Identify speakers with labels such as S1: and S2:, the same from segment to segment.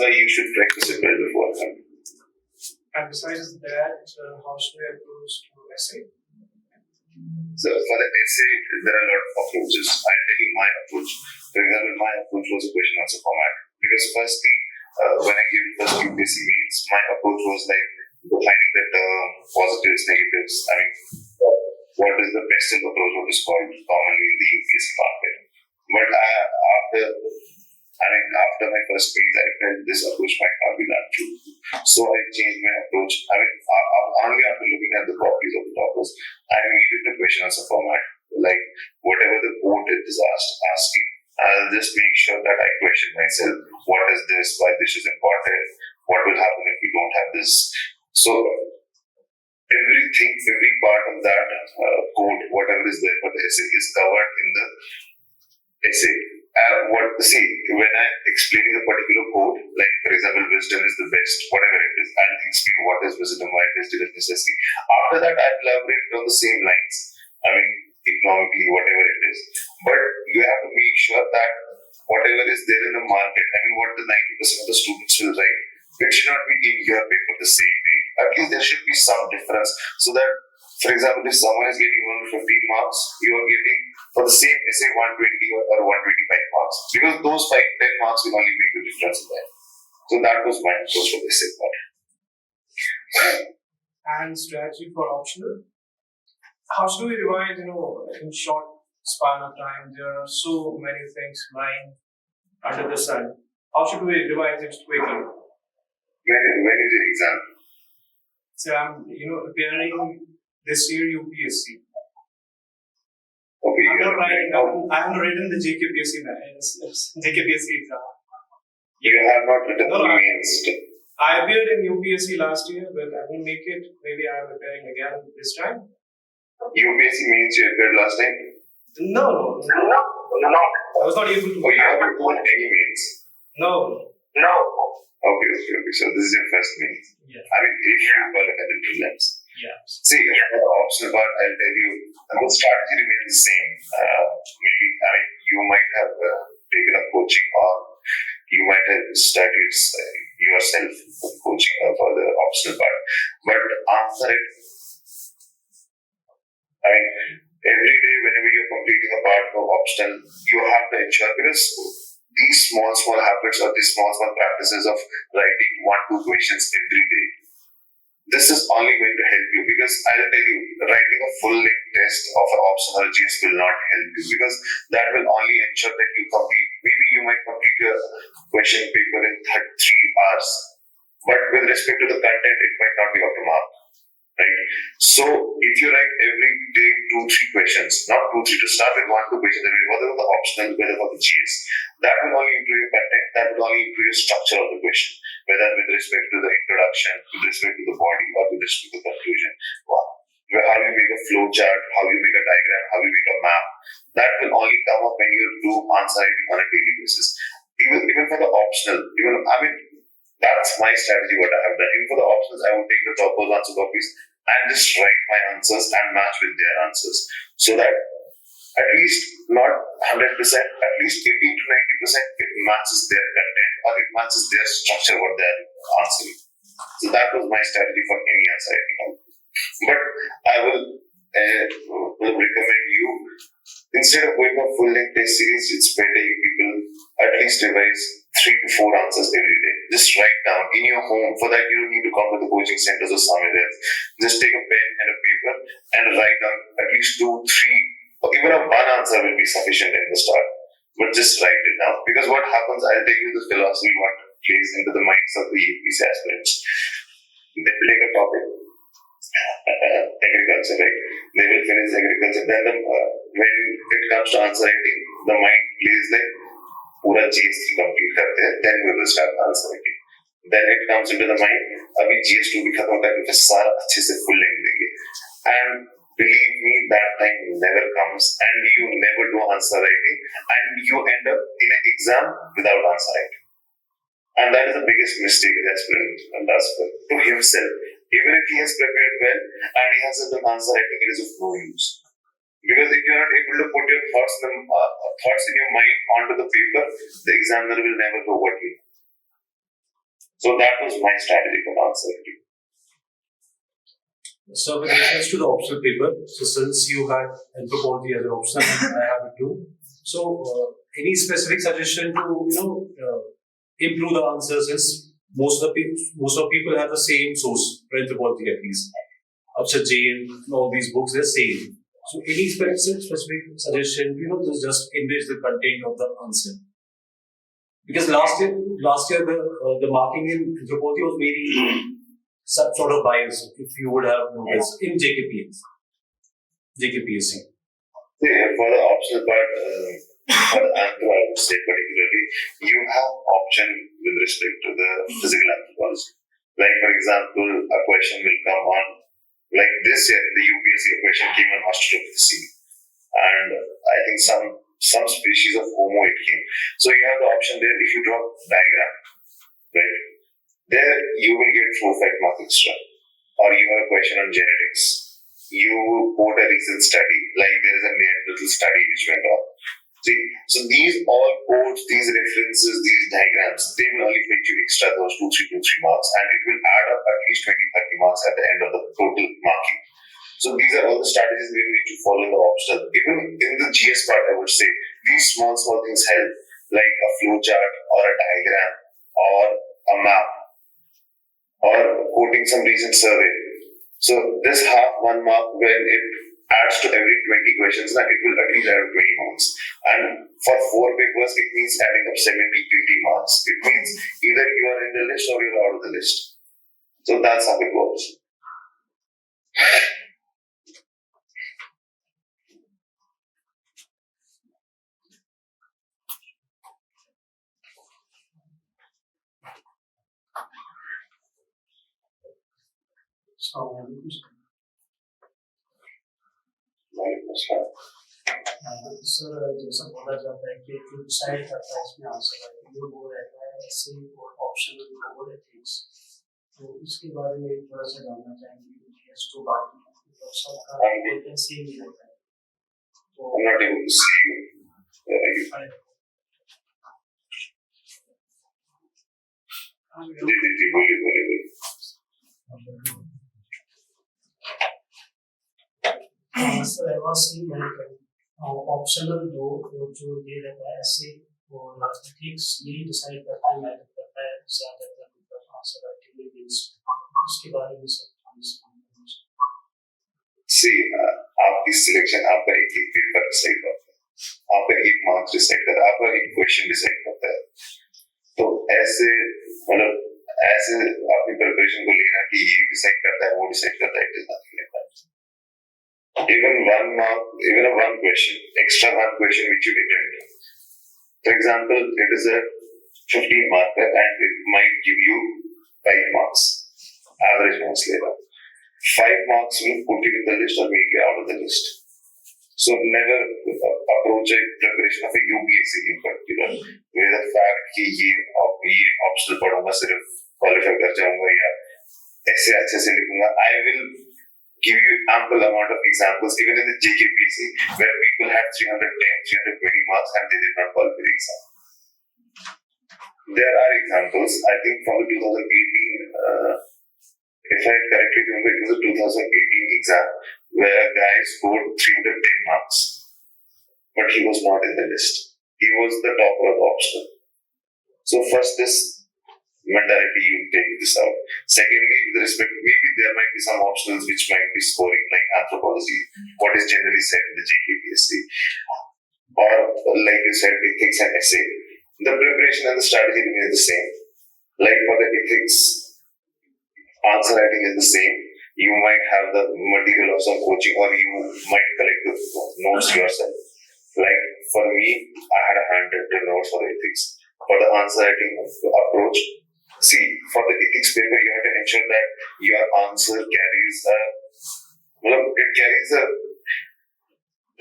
S1: why you should practice it well beforehand.
S2: And besides that, how should we approach to essay?
S1: So for the essay, there are a lot of approaches. I'll tell you my approach. For example, my approach was a question answer format. Because firstly, when I gave first UPSC means, my approach was like defining the term, positives, negatives. I mean, what is the best approach, what is called commonly in the UPSC market. But after my first phase, I felt this approach might not be that true. So I changed my approach. Only after looking at the copies of the topics, I made it a question answer format. Like whatever the board is asking, I'll just make sure that I question myself. What is this? Why this is important? What will happen if we don't have this? So every part of that code, whatever is there for the essay, is covered in the essay. When I'm explaining a particular code, like for example, wisdom is the best, whatever it is, I'll explain what is wisdom, why it is necessary. After that, I'll elaborate on the same lines. Economically, whatever it is. But you have to make sure that whatever is there in the market, what the 90% of the students will write, it should not be in your paper the same way. At least there should be some difference, so that, for example, if someone is getting 115 marks, you are getting for the same essay 120 or 125 marks, because those 5-10 marks will only make the difference there. So that was my approach for the essay part.
S2: And strategy for optional. How should we revise, in short span of time? There are so many things lying under the sun. How should we revise it quickly?
S1: When is your exam?
S2: So I'm, preparing this year UPSC.
S1: Okay.
S2: I haven't written the JKPSC exam.
S1: You have not written the mains.
S2: I appeared in UPSC last year, but I didn't make it. Maybe I'm preparing again this time.
S1: UPSC means you appeared last time?
S2: No. I was not able to.
S1: Oh, you haven't done any means?
S2: No.
S1: Okay. So this is your first means.
S2: Yeah.
S1: If you qualify the prelims.
S2: Yeah.
S1: See, for the optional part, I'll tell you, the strategy remains the same. You might have taken up coaching, or you might have studied yourself coaching for the optional part. But answer it. Every day, whenever you're completing a part of optional, you have to ensure, because these small habits or these small practices of writing 1-2 questions every day, this is only going to help you, because I'll tell you, writing a full-length test of an optional GS will not help you, because that will only ensure that you complete. Maybe you might complete your question paper in 3 hours, but with respect to the content, it might not be up to mark. Right? So if you write every day 2-3 questions, not 2-3 to start with 1-2 questions every day, whether for the optional, whether for the GS, that will only improve your content, that will only improve your structure of the question, whether with respect to the introduction, with respect to the body, or with respect to the conclusion. How you make a flow chart, how you make a diagram, how you make a map, that will only come up when you do answer writing on a daily basis. Even for the optional, that's my strategy, what I have done. Even for the options, I would take the top answer copies and just write my answers and match with their answers, so that at least not 100%, at least 80 to 90%, it matches their content, or it matches their structure, what they are answering. So that was my strategy for any answer writing. But I will recommend you, instead of going for full-length test series, it's better you people at least revise 3 to 4 answers every day. Just write down in your home. For that, you don't need to come to the coaching centers or somewhere else. Just take a pen and a paper and write down at least 2, 3, or even a 1 answer will be sufficient in the start. But just write it down. Because what happens, I'll tell you the philosophy what plays into the minds of the UPSC aspirants. They will take a topic, agriculture, right? They will finish agriculture. Then when it comes to answer writing, the mind plays like पूरा GS3 complete करते हैं, then we will start answer writing. Then it comes into the mind, अभी GS2 भी खत्म करके फिर सारा अच्छे से full length देंगे. And believe me, that time never comes, and you never do answer writing, and you end up in an exam without answer writing. And that is the biggest mistake an aspirant does to himself. Even if he has prepared well and he has done answer writing, it is of no use. Because if you are not able to put your thoughts in your mind onto the paper, the examiner will never know what you know. So that was my strategy for answer.
S3: So with reference to the optional paper, so since you had anthropology as an option, I have it too. So any specific suggestion to improve the answers, since most of people have the same source for anthropology at least. Upset Jain, all these books they're same. So any specific suggestion, just enrich the content of the answer. Because last year the marking in anthropology was very some sort of bias, if you would have noticed, in JKPSC.
S1: For the optional part, for the anthro, I would say particularly, you have option with respect to the physical anthropology. Like for example, a question will come on, like this year, the UPSC question came on Australopithecine, and I think some species of Homo it came. So you have the option there. If you draw diagram, right, there you will get 4-5 marks extra. Or you have a question on genetics. You quote a recent study, like there is a Neanderthal study which went on. See, so these all quotes, these references, these diagrams, they will only fetch you extra those 2-3 marks, and it will add up at least 20-30 marks at the end of the total marking. So these are all the strategies we need to follow in the optional. Even in the GS part, I would say these small things help, like a flow chart or a diagram or a map or quoting some recent survey. So this half 1 mark, when it adds to every 20 questions, now it will at least add 20 marks. And for 4 papers, it means adding up 70-80 marks. It means either you are in the list or you're out of the list. So that's how it works.
S4: Sir जैसा बोला जाता है कि जो decide करता है इसमें answer है वो बोल रहता है ऐसे और ऑप्शनल बोल एथिक्स, तो इसके बारे में थोड़ा सा जानना चाहेंगे जीएस टू बाकी सबका वैकेंसी नहीं रहता है तो
S1: I'm not able to see you.
S4: Sir I was saying optional दो जो ये रहता है ऐसे और एथिक्स ये डिसाइड करता है मैटर करता है ज्यादातर मतलब आंसर राइटिंग इसके बारे में सब
S1: See, आपकी सिलेक्शन आपका एक पेपर डिसाइड करता है, आपका एक मार्क्स डिसाइड करता है, आपका एक क्वेश्चन डिसाइड करता है. तो ऐसे मतलब ऐसे अपनी प्रिपरेशन को लेना कि ये डिसाइड करता है वो डिसाइड करता है, it is nothing like that. Even 1 mark, even a 1 question, extra 1 question which you attempt. For example, it is a 15 marker and it might give you 5 marks, average marks later. 5 marks will put you in the list or make you out of the list. So never approach a preparation of a UPSC in particular with the fact कि ये optional पढ़ूंगा सिर्फ qualify कर जाऊंगा या ऐसे अच्छे से लिखूंगा. I will give you ample amount of examples even in the JKPSC where people had 310-320 marks and they did not qualify the exam. There are examples, I think from the 2018, if I correctly remember, it was a 2018 exam where a guy scored 310 marks, but he was not in the list. He was the topper of the optional. So first this mentality, you take this out. Secondly, with respect, maybe there might be some optionals which might be scoring, like anthropology, what is generally said in the JKPSC, or like you said, ethics and essay. The preparation and the strategy remain the same. Like for the ethics, answer writing is the same. You might have the material of some coaching, or you might collect the notes yourself. Like for me, I had a handwritten notes for the ethics. For the answer writing approach, see, for the ethics paper, you have to ensure that your answer carries the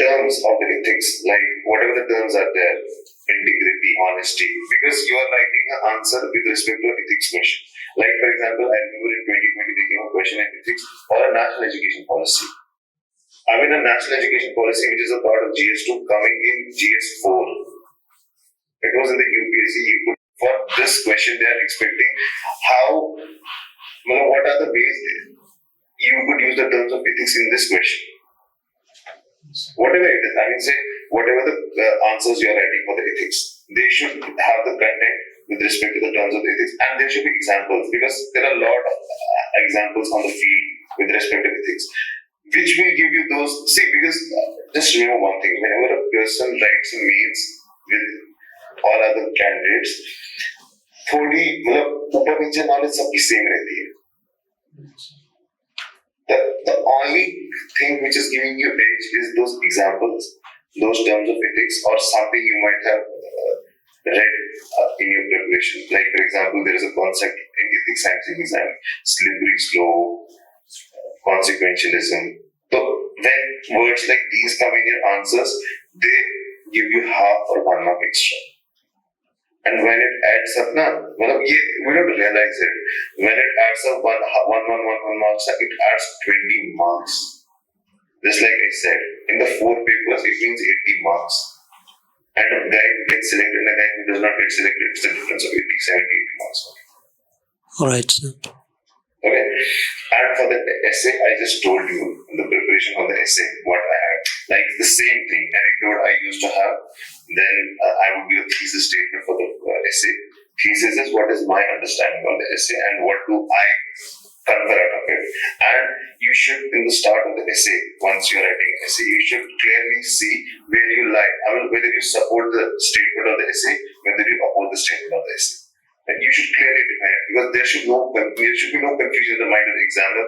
S1: terms of the ethics, like whatever the terms are there, integrity, honesty, because you are writing an answer with respect to an ethics question. Like for example, I remember in 2020 they gave a question in ethics or a national education policy. I mean a national education policy which is a part of GS2 coming in GS4. It was in the UPSC. You could for this question they are expecting how, what are the ways you could use the terms of ethics in this question. Whatever it is, I mean, say, whatever the answers you are writing for the ethics, they should have the content with respect to the terms of ethics, and there should be examples, because there are a lot of examples on the field with respect to ethics, which will give you those. See, because just remember one thing: whenever a person writes a mails with all other candidates, थोड़ी मतलब ऊपर नीचे knowledge सबकी same रहती है. The only thing which is giving you edge is those examples, those terms of ethics, or something you might have read in your preparation. Like, for example, there is a concept in ethics science exam, slippery slope, consequentialism. So when words like these come in your answers, they give you half or 1 mark extra. And when it adds up, we don't realize it. When it adds up one marks, it adds 20 marks. Just like I said, in the 4 papers, it means 80 marks. And a guy who gets selected and a guy who does not get selected, it's the difference of 80, 70, 80 marks.
S5: Alright, sir.
S1: Okay. And for the essay, I just told you in the preparation of the essay what I had. Like the same thing, anecdote I used to have. Then I would give a thesis statement for the essay. Thesis is what is my understanding of the essay and what do I confer out of it. And you should, in the start of the essay, once you're writing an essay, you should clearly see where you lie. I mean, whether you support the statement of the essay, whether you oppose the statement of the essay. And you should clearly define it, because there should be no confusion in the mind of the examiner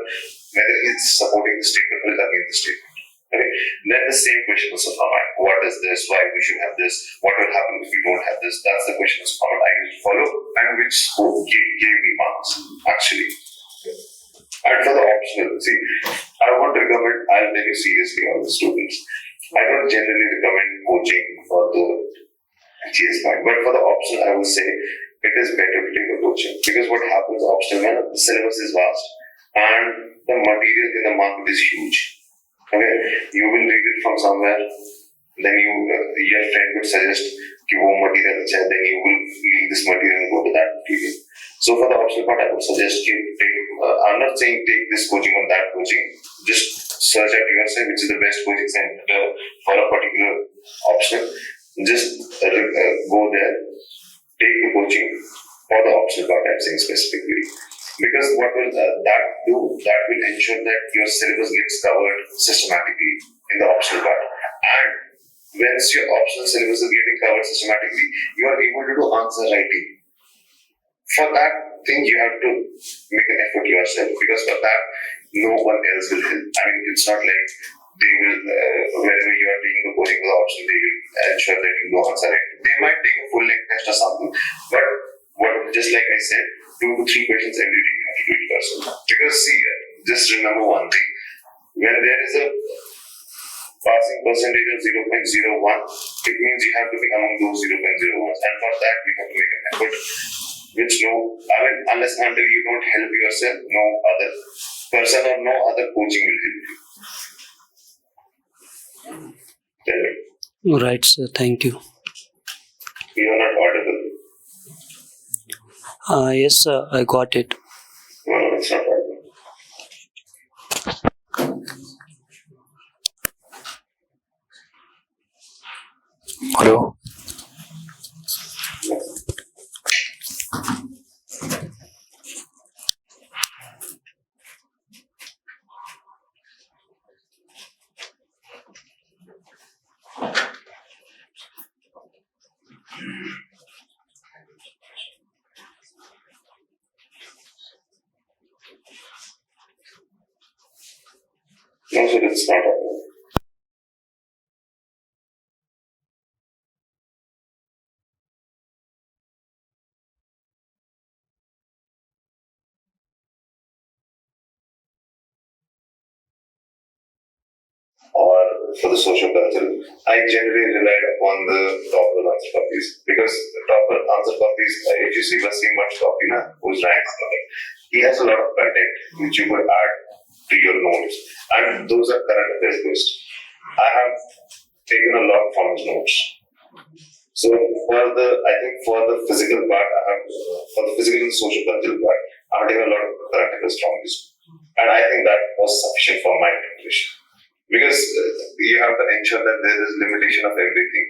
S1: whether he's supporting the statement or against the statement. Okay? Then the same question also come out. What is this? Why we should have this? What will happen if we don't have this? That's the question also come out. I used to follow, and which gave me marks actually. And for the optional, see, I won't recommend. I'll tell you seriously, all the students. I don't generally recommend coaching for the GS part, but for the optional, I will say it is better to take a coaching, because what happens optional, the syllabus is vast and the material in the market is huge. Okay, you will read it from somewhere, then your friend would suggest कि वो material अच्छा है, then you will leave this material and go to that material. So for the optional part, I would suggest I'm not saying take this coaching or that coaching. Just search out yourself which is the best coaching center for a particular optional. Just go there, take the coaching for the optional part. I'm saying specifically, because what will that do? That will ensure that your syllabus gets covered systematically in the optional part, and once your optional syllabus is getting covered systematically, you are able to do answer writing. For that thing, you have to make an effort yourself, because for that, no one else will help. I mean, it's not like they will, wherever you are taking the coding for the option, they will ensure that you do answer writing. They might take a full length test or something, but just like I said, 2 to 3 questions every day you have to do it yourself. Because see, just remember one thing: when there is a passing percentage of 0.01, it means you have to be among those 0.01s, and for that we have to make an effort. Unless until you don't help yourself, no other person or no other coaching will help you. Tell me.
S5: Right, sir. Thank you.
S1: You are not audible.
S5: Yes, sir. I got it.
S1: No, it's not audible.
S5: Hello.
S1: No, sir, it's not audible. Or for the social culture, I generally relied upon the topper answer copies, because the topper answer copies, if you see Wasim Bhat's copy, who's ranked, he has a lot of content which you could add to your notes, and those are current affairs based. I have taken a lot from his notes. So for the physical part, for the physical and social cultural part, I'm taking a lot of current affairs from this, and I think that was sufficient for my preparation because you have to ensure that there is limitation of everything.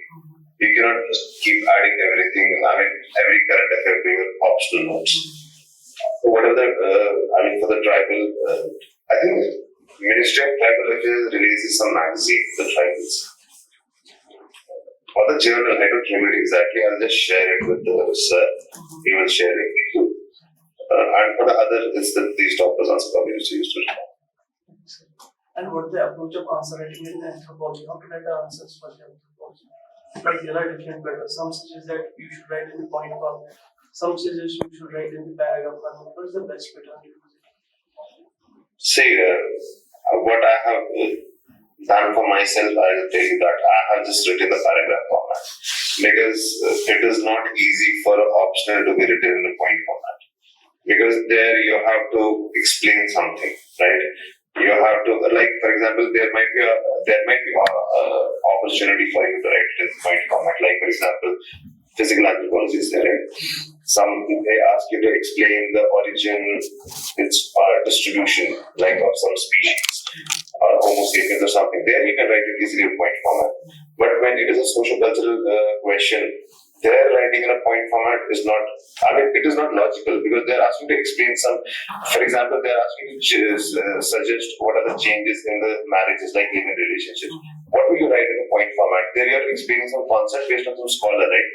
S1: You cannot just keep adding everything. I mean, every current affair to your optional notes. So whatever for the tribal, I think Ministry of Tribal Affairs releases some magazine for the tribals. For the journal, I don't remember it exactly. I'll just share it with the sir. He will share it with you. And for the other, it's these topics on probably used to.
S4: And what the approach of answer writing in anthropology? How to write the answers for the anthropology? Like there are different methods. Some suggest that you should write in the point format. Some suggest you should write in the paragraph format. What is the best pattern to use?
S1: See, what I have done for myself, I will tell you that I have just written the paragraph format because it is not easy for an optional to be written in the point format because there you have to explain something, right? You have to, like, for example, there might be opportunity for you to write it in point format. Like, for example, physical anthropology is there, right? They ask you to explain the origin, its distribution, like of some species or Homo sapiens or something. There you can write it easily in point format. But when it is a social cultural question, their writing in a point format is not, it is not logical because they're asking to explain some, for example, they're asking to suggest what are the changes in the marriages, like living relationships. What will you write in a point format? There you're explaining some concept based on some scholar, right?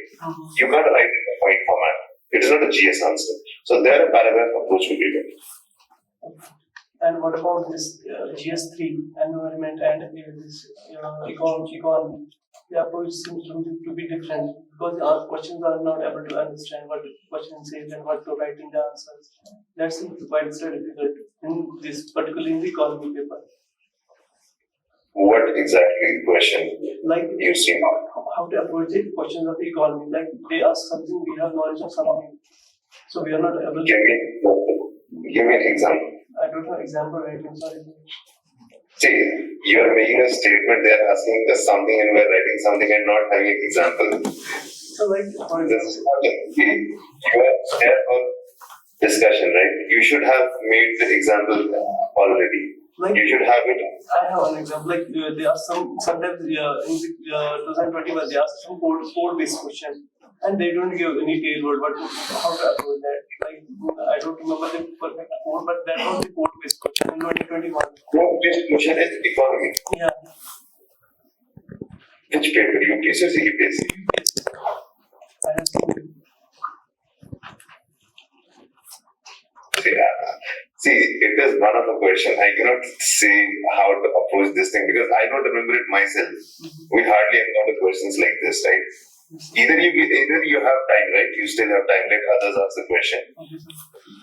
S1: You can't write in a point format. It is not a GS answer. So there a paragraph approach will be good.
S4: And what about this GS3 environment and this econ? The approach seems to be different because our questions are not able to understand what the question says and what to write in the answers. That seems quite difficult in this, particularly in the economy paper.
S1: What exactly question
S4: like
S1: you see?
S4: How to approach the questions of the economy? Like they ask something, we have knowledge of something, so we are not able.
S1: Give me an example.
S4: I don't have example right now. Sorry.
S1: See, you are making a statement, they are asking us something and we are writing something and not having an example.
S4: So like, for example,
S1: you are there for discussion, right? You should have made the example already.
S4: Like,
S1: you should have it.
S4: I have an example. Like they ask sometimes in the 2021 they ask some code-based question, and they don't give any tailword. But how to approach that? Like I don't remember the perfect code, but that was the code-based question in 2021.
S1: Code-based question is economy.
S4: Yeah.
S1: Which paper? UPSC or CPSC?
S4: I have seen.
S1: See, it is one of the question. I cannot say how to approach this thing because I don't remember it myself. We hardly encounter questions like this, right? Either you have time, right? You still have time. Let others ask the question.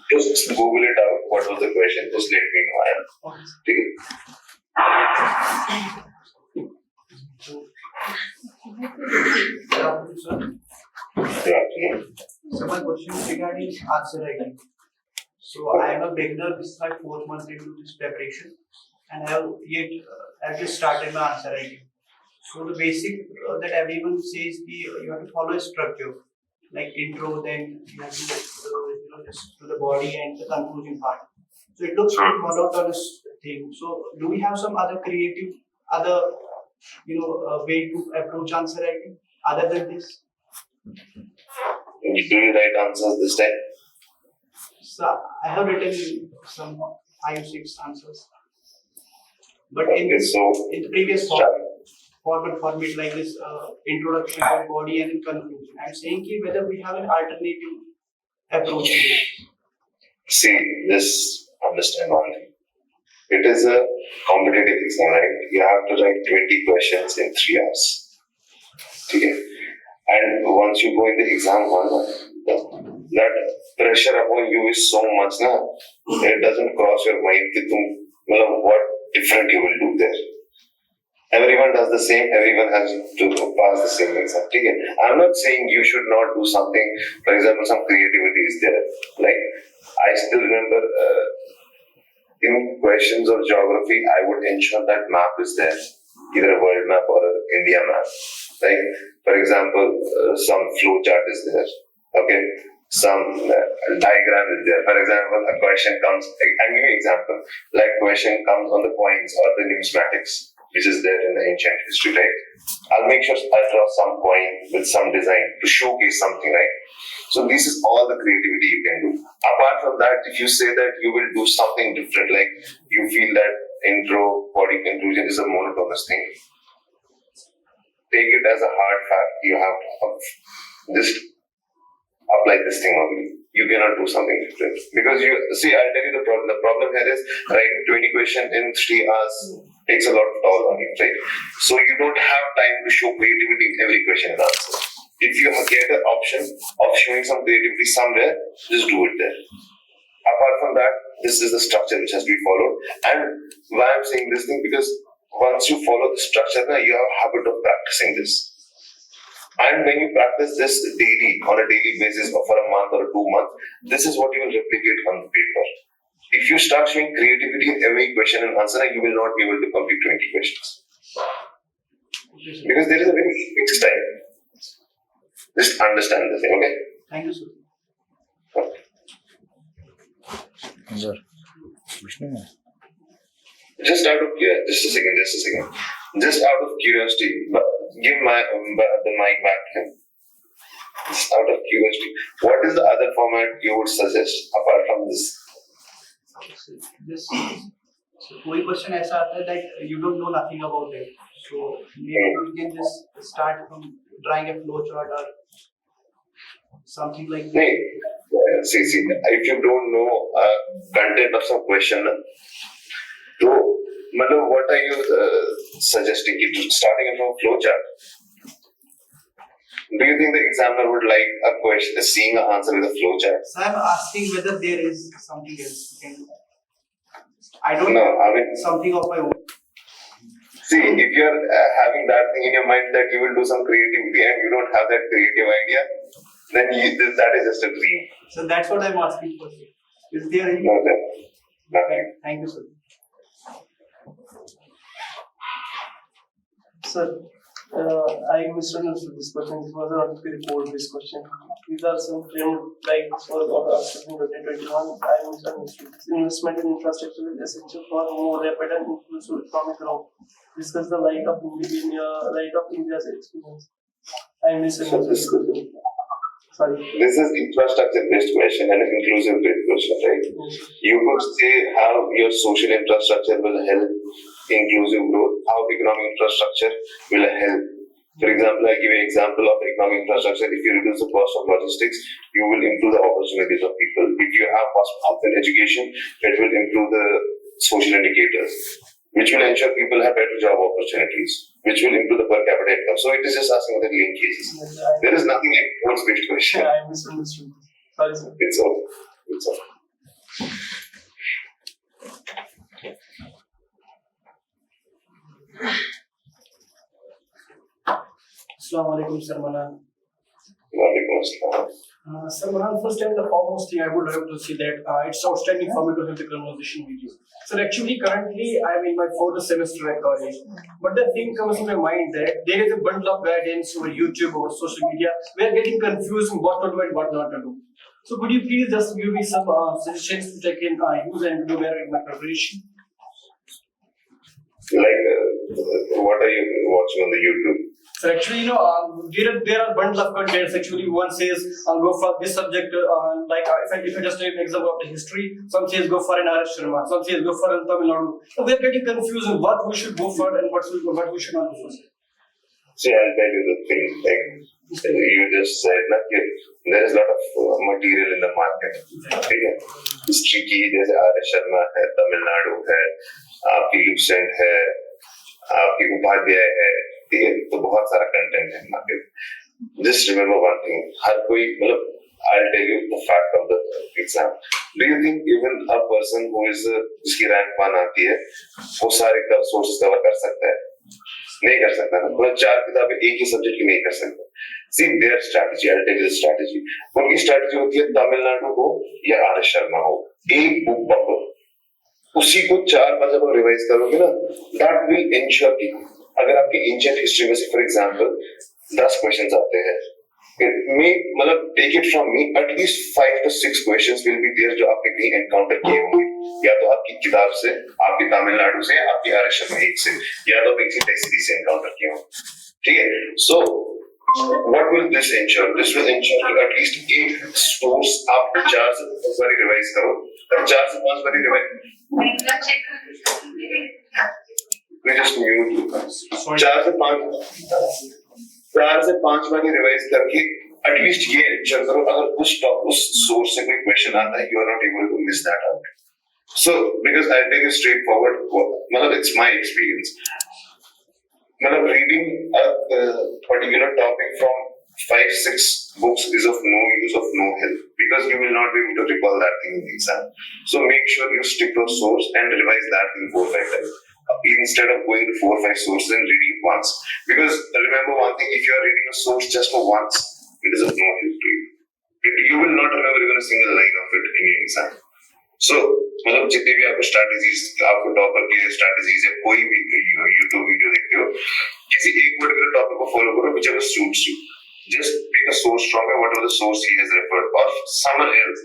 S1: Just Google it out. What was the question? Just let me know. Good afternoon.
S6: So my question is regarding answer writing. So I am a beginner. This is my 4th month into this preparation, and I have just started my answer writing. So the basic that everyone says, you have to follow a structure, like intro, then you have to just do the body and the conclusion part. So it looks like monotonous thing. So do we have some other creative, way to approach answer writing other than this?
S1: Do you write answers this time?
S6: So I have written some 5-6 answers, but in the previous format like this, introduction, body, and conclusion. I'm saying whether we have an alternative approach.
S1: See, just understand one thing. It is a competitive exam, right? You have to write 20 questions in 3 hours. Okay? And once you go in the exam hall, that pressure upon you is so much, it doesn't cross your mind what different you will do there. Everyone does the same, everyone has to pass the same exam. Okay? I'm not saying you should not do something, for example, some creativity is there. Like, I still remember in questions of geography, I would ensure that map is there, either a world map or an India map. Like, For example, some flow chart is there. Okay, some diagram is there. For example, a question comes. I'm giving an example. Like question comes on the coins or the numismatics, which is there in the ancient history, right? I'll make sure I draw some coin with some design to showcase something, right? So this is all the creativity you can do. Apart from that, if you say that you will do something different, like you feel that intro, body conclusion is a monotonous thing, take it as a hard fact. You have to just apply this thing only. You cannot do something different. Because you see, I'll tell you the problem. The problem here is writing 20 questions in 3 hours takes a lot of toll on you, right? So you don't have time to show creativity in every question and answer. If you get an option of showing some creativity somewhere, just do it there. Apart from that, this is the structure which has to be followed. And why I'm saying this thing, because once you follow the structure, you have a habit of practicing this. And when you practice this daily, on a daily basis, or for a month or 2 months, this is what you will replicate on the paper. If you start showing creativity in every question and answer, you will not be able to complete 20 questions. Because there is a very fixed time. Just understand this thing, okay?
S6: Thank you, sir.
S1: Just out of curiosity, just a second. Just out of curiosity, give the mic back to him. Just out of curiosity, what is the other format you would suggest apart from this?
S6: This कोई question ऐसा आता है that you don't know nothing about it, so maybe we can just start from drawing a flow chart or something like that.
S1: See, if you don't know content of some question, so what are you suggesting? Starting from a flow chart. Do you think the examiner would like a question, seeing an answer with a flow chart?
S6: So I'm asking whether there is something else you can do. I don't
S1: know.
S6: I mean something of my own.
S1: See, if you're having that thing in your mind that you will do some creativity and you don't have that creative idea, then that is just a dream.
S6: So that's what I'm asking for. Is there any?
S1: No, nothing.
S6: Thank you, sir.
S2: Sir, I misunderstood this question. This was not to report this question. These are some framework like for after 2021. I misunderstood. Investment in infrastructure is essential for more rapid and inclusive economic growth. Discuss the light of India's experience. I misunderstood. Sorry.
S1: This is infrastructure-based question and an inclusive-based question, right?
S2: Yes.
S1: You could say how your social infrastructure will help inclusive growth, how economic infrastructure will help. For example, I give an example of economic infrastructure. If you reduce the cost of logistics, you will improve the opportunities of people. If you have hospital education, it will improve the social indicators, which will ensure people have better job opportunities, which will improve the per capita income. So it is just asking the link cases. There is nothing like quotes-based question.
S2: I misunderstood. Sorry, sir.
S1: It's all.
S2: Assalamu alaikum, Sir Manan.
S1: Walaikum assalam.
S2: Sir Manan, first and the foremost thing I would have to say that it's outstanding for me to have the conversation with you. So actually, currently I'm in my 4th semester at college. But the thing comes to my mind that there is a bundle of guidance over YouTube or social media. We are getting confused on what to do and what not to do. So could you please just give me some suggestions which I can use and do better in my preparation?
S1: Like, what are you watching on the YouTube?
S2: So actually, there are bundle of contents. Actually, one says go for this subject. If I just take an example of the history, some says go for an IAS Sharma, some says go for an Tamil Nadu. So we are getting confused on what we should go for and what we should not go for.
S1: See, I'll tell you the thing. Like you just said, there is a lot of material in the market. Okay? History की जैसे IAS Sharma है, Tamil Nadu है, आपकी Lucent है, आपकी उपाध्याय है. तो बहुत सारा कंटेंट है market. Just remember one thing. हर कोई I'll tell you the fact of the exam. Do you think even a person who is जिसकी रैंक 1 आती है वो सारे सोर्सेस कवर कर सकता है? नहीं कर सकता ना. पूरा 4 किताबें एक ही सब्जेक्ट की नहीं कर सकता. See their strategy. I'll tell you the strategy. उनकी स्ट्रेटजी होती है तमिलनाडु हो या IAS शर्मा हो, एक बुक पकड़ो, उसी को 4 बार जब आप रिवाइज करोगे ना, that will ensure कि अगर आपकी एंशिएंट हिस्ट्री में से फॉर एग्जांपल 10 क्वेश्चंस आते हैं, मतलब take it from me, at least 5 to 6 questions will be there जो आपने कहीं एनकाउंटर किए होंगे, या तो आपकी किताब से, आपकी तमिलनाडु से, आपकी आरएसएम एक से, या तो किसी टेक्स्ट से एनकाउंटर किए होंगे, ठीक है। सो what will this ensure? This will ensure that at least 8 source आप 4 से 5 बार रिवाइज करो, और 4 से 5 बार रिवाइज, मैं जस्ट म्यूट 4 से 5 बार रिवाइज करके एटलीस्ट ये इंश्योर करो अगर उस सोर्स से कोई क्वेश्चन आता है, you are not able to miss that out. So because I'll take it straight forward, मतलब it's my experience, मतलब reading a particular topic from 5-6 books is of no use, of no help, because you will not be able to recall that thing in the exam. So make sure you stick to a source and revise that thing 4-5 times instead of going to 4-5 sources and reading once. Because remember one thing, if you are reading a source just for once, it is of no help to you. You will not remember even a single line of it in your exam. So मतलब जितने भी आपको strategies, आपको topper के strategies या कोई भी YouTube video देखते हो, किसी एक पर्टिकुलर टॉपिक को फॉलो करो whichever suits you. Just pick a source from whatever the source he has referred or someone else,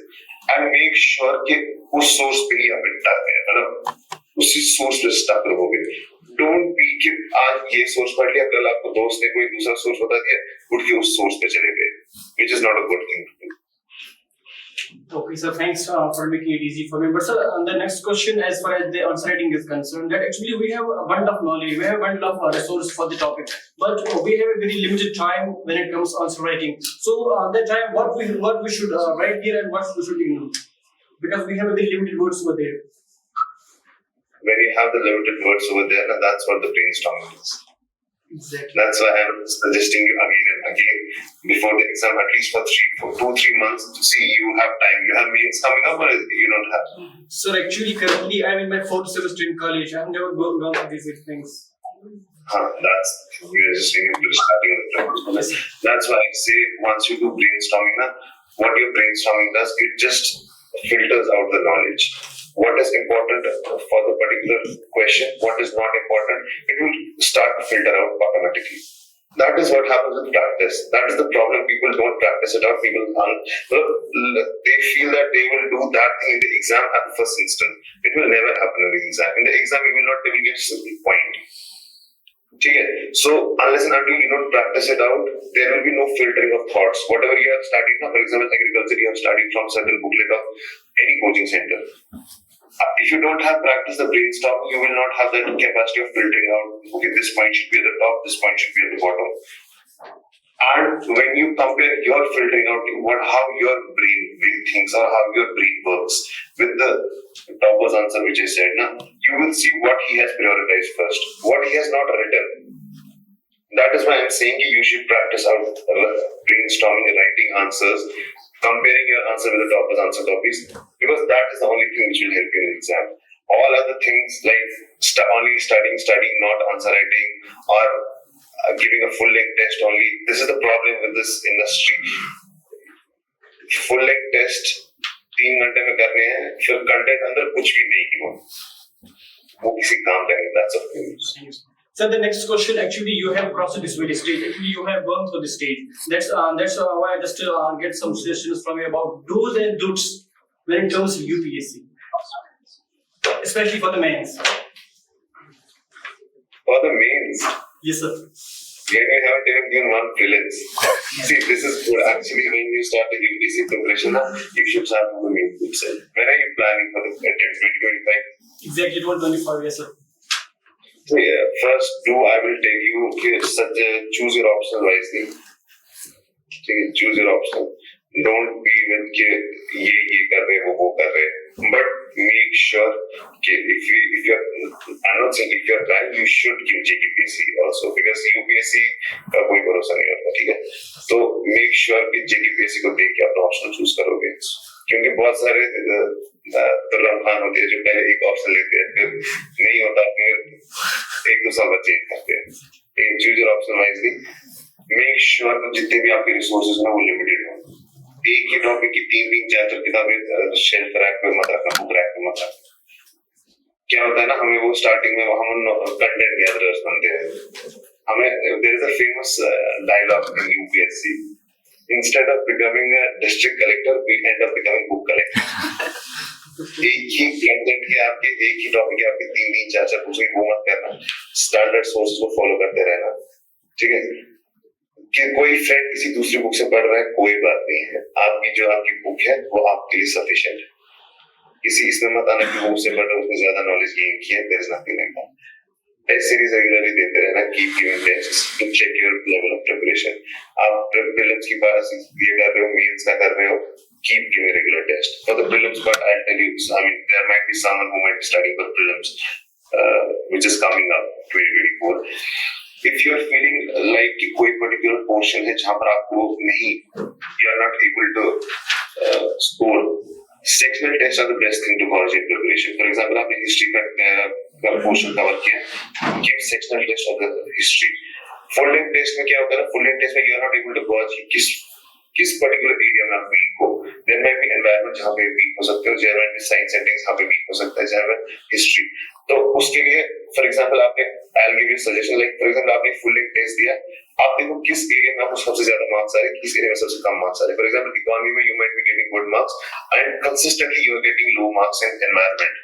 S1: and make sure कि उस source पे ही आप stuck है, मतलब उसी source पे stuck रहोगे. Don't be कि आज ये source पढ़ लिया, कल आपको दोस्त ने कोई दूसरा source बता दिया, उठ के उस source पे चले गए, which is not a good thing to do.
S2: Okay, sir, thanks for making it easy for me. But sir, the next question, as far as the answer writing is concerned, that actually we have a bunch of knowledge, we have a bunch of resource for the topic, but we have a very limited time when it comes to answer writing. So that time, what we should write here and what we should ignore, because we have a very limited words over there.
S1: When you have the limited words over there, and that's what the brainstorming is.
S2: Exactly.
S1: That's why I'm suggesting you again and again before the exam, at least for 2-3 months, to see you have time. You have mains coming up, or you don't have?
S2: Sir, actually, currently I'm in my 4th semester in college. I've never gone through these things.
S1: That's you're just starting with practice. That's why I say once you do brainstorming, what your brainstorming does, it just filters out the knowledge. What is important for the particular question, what is not important, it will start to filter out automatically. That is what happens with practice. That is the problem. People don't practice it out. People they feel that they will do that thing in the exam at the first instance. It will never happen in the exam. In the exam, you will not even get a single point. Okay? So unless and until you don't practice it out, there will be no filtering of thoughts. Whatever you have studied, for example, agriculture, you have studied from certain booklet of any coaching center. If you don't have practice the brainstorming, you will not have that capacity of filtering out, okay, this point should be at the top, this point should be at the bottom. And when you compare your filtering out, how your brain thinks or how your brain works with the topper's answer, which I said, you will see what he has prioritized first, what he has not written. That is why I'm saying you should practice out brainstorming and writing answers, comparing your answer with the topper's answer copies, because that is the only thing which will help you in the exam. All other things like only studying, not answer writing, or giving a full-length test only. This is the problem with this industry. Full-length test 3 घंटे में करने हैं, फिर content अंदर कुछ भी नहीं हुआ, वो किसी काम का नहीं. That's a
S2: So the next question, actually, you have crossed this very stage. Actually, you have gone through this stage. That's why I just get some suggestions from you about do's and don'ts when it comes to UPSC, especially for the mains.
S1: For the mains?
S2: Yes, sir.
S1: Yet you haven't even given one prelims. See, this is good. Actually, when you start the UPSC preparation, you should start with the mains itself. When are you planning for the attempt 2025?
S2: Exactly, 2025, yes, sir.
S1: So yeah, first I will tell you choose your option wisely. Choose your option. Don't be with ye kar rahe wo kar rahe. But make sure if you're, I'm not saying if you're trying, you should give JKPSC also, because UPSC का कोई भरोसा नहीं होता, ठीक है? तो make sure कि JKPSC को देख के अपना ऑप्शन चूज करोगे, क्योंकि बहुत सारे तुर्रम खान होते हैं जो पहले एक ऑप्शन लेते हैं, फिर नहीं होता, फिर 1-2 साल बाद चेंज करते हैं. Choose your option wisely. Make sure कि जितने भी आपके रिसोर्सेज हैं वो लिमिटेड हो. एक ही टॉपिक की 3-3, 4 किताबें शेल्फ रैक पे मत रखना, बुक रैक पे मत रखना. क्या होता है ना, हमें वो स्टार्टिंग में हम कंटेंट गैदरर्स बनते हैं, there is a famous dialogue in UPSC. Instead of becoming a district collector, we end up becoming book collector. एक ही कंटेंट के आपके एक ही टॉपिक के आपके 3-4 पूछेंगे, वो मत करना. स्टैंडर्ड सोर्सेज को फॉलो करते रहना. ठीक है कि कोई फ्रेंड किसी दूसरी बुक से पढ़ रहा है, कोई बात नहीं है. आपकी बुक है वो आपके लिए सफिशिएंट है. किसी इसमें मत आना कि वो उससे पढ़ रहा है, उसने ज्यादा नॉलेज गेन की है. There is nothing like that. Test series regularly देते रहना. Keep giving tests to check your level of preparation. आप प्रीलिम्स की बात ये कर रहे हो, मेंस का कर रहे हो, keep giving regular tests for the prelims. But I'll tell you, I mean, there might be someone who might be studying for prelims, which is coming up 2024. If you are feeling like कि कोई particular portion है जहाँ पर आपको नहीं, you are not able to score, sectional tests are the best thing to gauge your preparation. For example, आपने history का portion cover किया, give sectional test of the history. Full length test में क्या होता है? Full length test में you are not able to gauge किस particular area में आप वीक हो. देयर माइट बी एनवायरनमेंट जहाँ पे वीक हो सकते हो, there might be science settings जहाँ पे वीक हो सकता है, जहाँ पे हिस्ट्री. तो उसके लिए फॉर एग्जांपल आपने I will give you suggestion, like for example आपने फुल लेंथ टेस्ट दिया, आप देखो किस एरिया में आपको सबसे ज्यादा मार्क्स आ रहे हैं, किस एरिया में सबसे कम मार्क्स आ रहे हैं. फॉर एग्जांपल इकोनॉमी में you might be getting good marks and consistently you are getting low marks in environment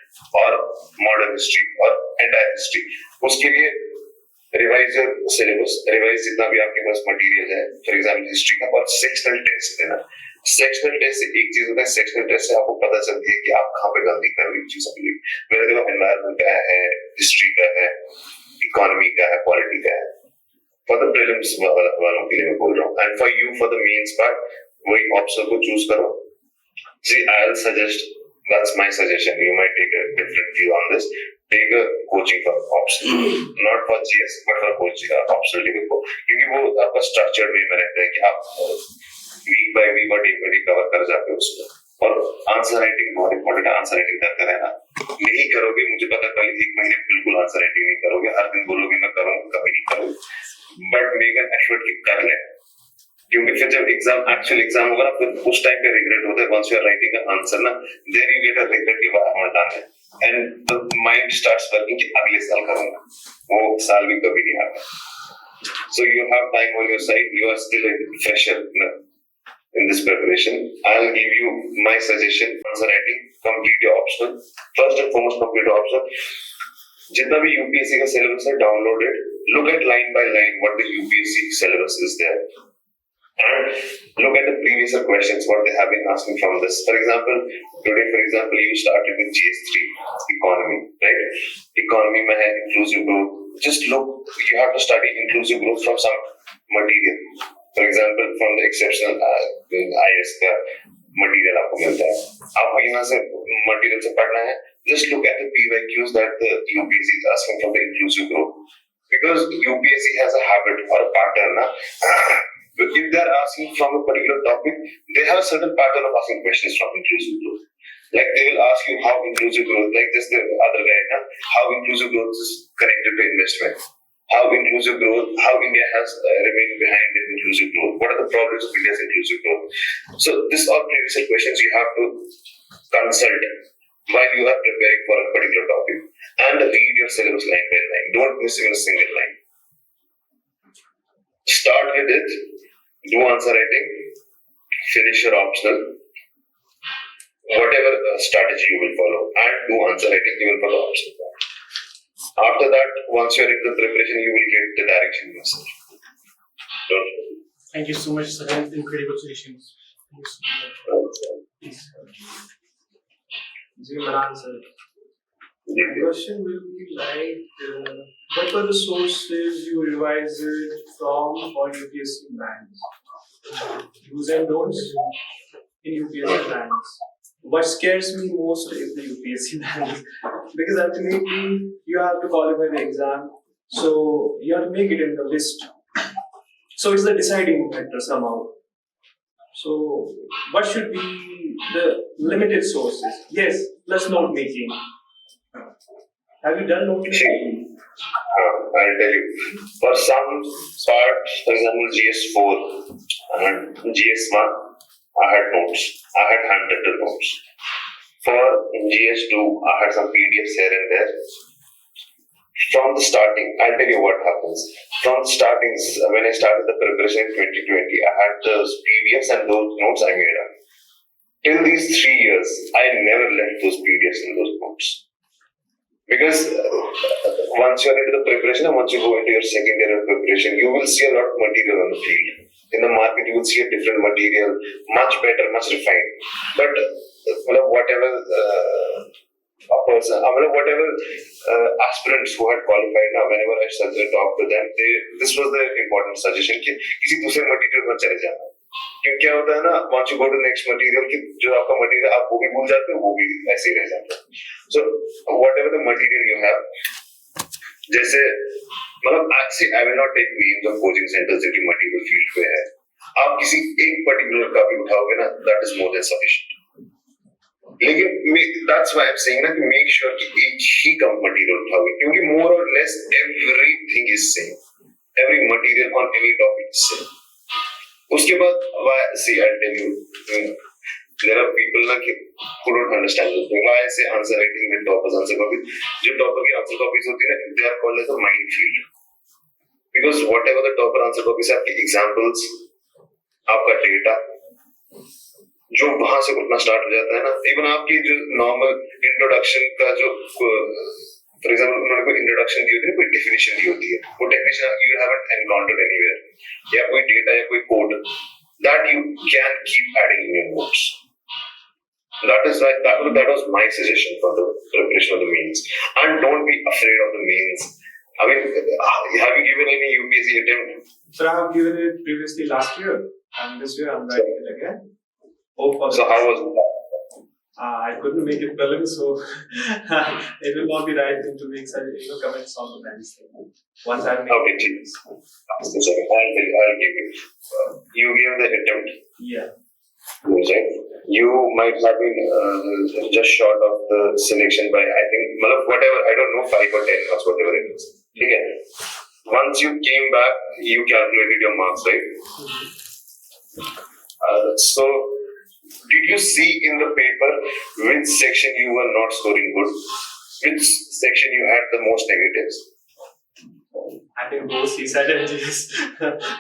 S1: और मॉडर्न हिस्ट्री और एंटायर हिस्ट्री. उसके लिए रिवाइज योर सिलेबस, रिवाइज जितना भी आपके पास मटेरियल है, फॉर एग्जांपल हिस्ट्री का, और सेक्शनल टेस्ट देना. सेक्शनल टेस्ट से एक चीज होता है, सेक्शनल टेस्ट से आपको पता चलती है कि आप कहाँ पे गलती कर रही चीजों के लिए. मेरे देखो एनवायरनमेंट का है, हिस्ट्री का है, इकोनॉमी का है, पॉलिटी का है. फॉर द प्रीलिम्स वालों के लिए मैं बोल रहा हूँ. And for you for the mains part, वही ऑप्शन को चूज करो. See, I'll suggest, that's my suggestion. You might take a different view on this. Take a coaching for optional, not for GS, but for coaching optional level को, क्योंकि वो आपका structured way में रहता है कि आप वीक बाय वीक और डे बाय डे कवर कर जाते हो उसको. और आंसर राइटिंग बहुत इंपॉर्टेंट है. आंसर राइटिंग करते रहना. नहीं करोगे, मुझे पता, पहले 1 महीने बिल्कुल आंसर राइटिंग नहीं करोगे, हर दिन बोलोगे मैं करूंगा, कभी नहीं करोगे. बट मेक एन एफर्ट कि कर ले, क्योंकि फिर जब एग्जाम एक्चुअल एग्जाम होगा ना, फिर उस टाइम पे रिग्रेट होता है. Once you are writing an answer ना, there you get a regret कि वाह मैं डन है, and the mind starts working कि अगले साल करूंगा. वो साल भी कभी नहीं आता. So you have time on your side. You are still a fresher in this preparation. I'll give you my suggestion. Answer writing, complete your optional. First and foremost, complete your optional. जितना भी UPSC का syllabus है, download it. Look at line by line what the UPSC syllabus is there. And look at the previous questions, what they have been asking from this. For example, today, for example, you started with GS3 economy, right? Economy में है inclusive growth. Just look, you have to study inclusive growth from some material. For example, from the exceptional IAS का material आपको मिलता है. आपको यहाँ से material से पढ़ना है. Just look at the PYQs that the UPSC is asking from the inclusive growth. Because UPSC has a habit or a pattern. If they are asking from a particular topic, they have a certain pattern of asking questions from inclusive growth. Like they will ask you how inclusive growth, like just the other way, how inclusive growth is connected to investment. How inclusive growth, how India has remained behind in inclusive growth. What are the problems of India's inclusive growth? So this all previous questions you have to consult while you are preparing for a particular topic. And read your syllabus line by line. Don't miss even a single line. Start with it. Do answer writing. Finish your optional. Whatever strategy you will follow. And do answer writing. You will follow optional. After that, once you are in the preparation, you will get the direction yourself.
S2: Thank you so much, sir. Incredible sessions. Manan, sir. The question will be like, what are the sources you revise it from for UPSC banks? Do's and don'ts in UPSC banks. What scares me most is the UPSC banks, because ultimately you have to qualify the exam, so you have to make it in the list. So it's the deciding factor somehow. So what should be the limited sources? Yes, plus note making. Have you done note making?
S1: I'll tell you. For some parts, for example, GS4 and GS1, I had notes. I had handwritten notes. For GS2, I had some PDFs here and there. From the starting, I'll tell you what happens. From the starting, when I started the preparation in 2020, I had those PDFs and those notes I made up. Till these 3 years, I never left those PDFs and those notes. Because once you're into the preparation and once you go into your second year of preparation, you will see a lot of material on the field. In the market, you will see a different material, much better, much refined. But whatever whatever aspirants who had qualified now, whenever I talk to them, this was the important suggestion कि किसी दूसरे material में चले जाना. क्योंकि क्या होता है ना, once you go to next material, कि जो आपका मटेरियल आप वो भी भूल जाते हो, वो भी ऐसे ही रह जाता है. So whatever the material you have, जैसे actually I will not take names of coaching centers जिनकी material field पे है. आप किसी एक particular का भी उठाओगे ना, that is more than sufficient. लेकिन that's why I'm saying ना कि make sure कि एक ही का material उठाओगे, क्योंकि more or less everything is same. Every material on any topic is same. उसके बाद see I'll tell you, there are people ना who don't understand this. Why I say answer writing with toppers answer copies? जो topper की answer copies होती है ना, they are called as a minefield. Because whatever the topper answer copies है, आपके examples, आपका data, जो वहां से उठना स्टार्ट हो जाता है ना, इवन आपकी जो नॉर्मल इंट्रोडक्शन का जो फॉर एग्जांपल उन्होंने कोई इंट्रोडक्शन दी होती है, कोई डेफिनेशन दी होती है, वो definition you haven't encountered anywhere, या कोई डेटा या कोई code, that you can keep adding in your notes. That is why that was my suggestion for the preparation of the mains, and don't be afraid of the mains. I mean, have you given any UPSC attempt?
S2: So I have given it previously last year, and this year I'm writing it again.
S1: So how was it?
S2: I couldn't make it prelims, so it will not be right thing to make such comments on the mains thing. Once I make
S1: okay,
S2: it.
S1: I'll give you. You gave the attempt.
S2: Yeah.
S1: Right. You might have been just short of the selection by, I think, whatever, I don't know, 5 or 10 marks, whatever it is. Okay. Once you came back, you calculated your marks, right? So, did you see in the paper which section you were not scoring good? Which section you had the most negatives?
S2: I think both CSAT and GS.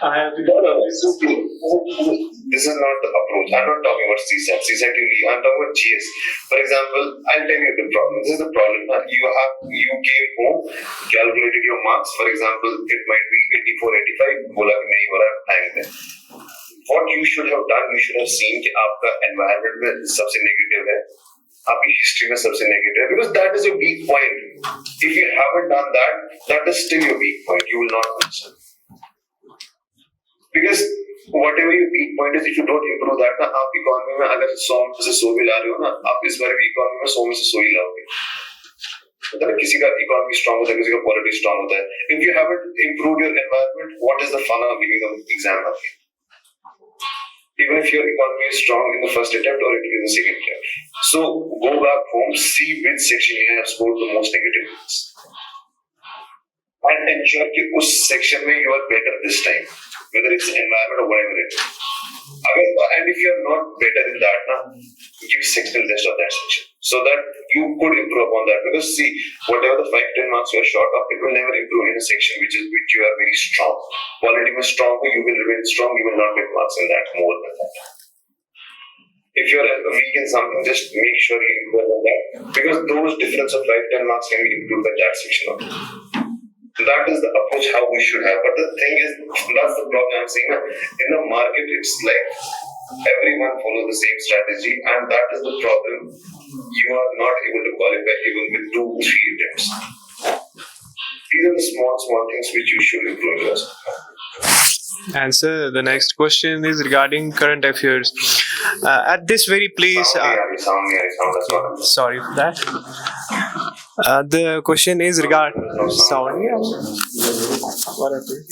S2: I have to.
S1: No. This is not the approach. I'm not talking about CSAT. CSAT you leave. I'm talking about GS. For example, I'll tell you the problem. This is the problem. You came home, calculated your marks. For example, it might be 84, 85. बोला कि नहीं हो रहा time पे. What you should have done, you should have seen कि आपका environment में सबसे negative है, आपकी history में सबसे negative है, because that is your weak point. If you haven't done that, that is still your weak point. You will not understand. Because whatever your weak point is, if you don't improve that, ना आप economy में अगर 100 में से 100 भी ला रहे हो ना, आप इस बार भी economy में 100 में से 100 ही लाओगे. मतलब किसी का economy strong होता है, किसी का polity strong होता है. If you haven't improved your environment, what is the fun of giving them exam again? Even if your economy is strong in the first attempt or in the second attempt. So go back home, see which section you have scored the most negative marks. And ensure कि उस section में you are better this time. Whether it's environment or whatever it is. And if you are not better in that, give sectional test of that section. So that you could improve upon that. Because see, whatever the 5-10 marks you are short of, it will never improve in a section which you are very strong. Quality is strong, you will remain strong, you will not get marks in that more than that. If you are weak in something, just make sure you improve on that. Because those difference of 5-10 marks can be improved by that section only. That is the approach how we should have. But the thing is, that's the problem I'm saying. In the market, it's like everyone follows the same strategy, and that is the problem. You are not able to qualify even with 2-3 attempts. These are the small things which you should improve yourself.
S2: And sir, the next question is regarding current affairs. At this very place, sorry for that. The question is regarding sound. What happened?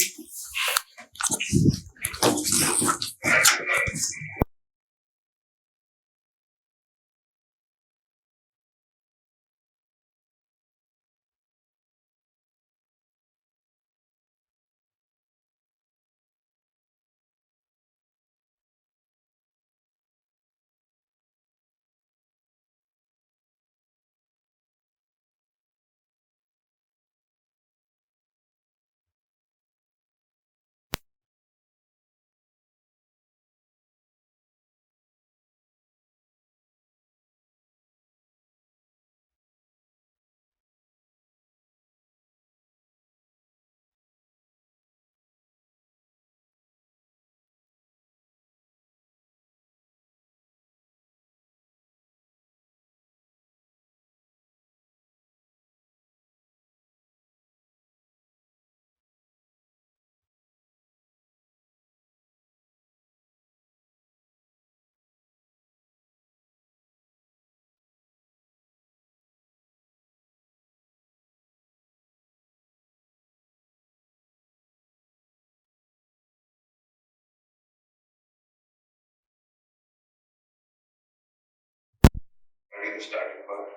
S1: the starting part.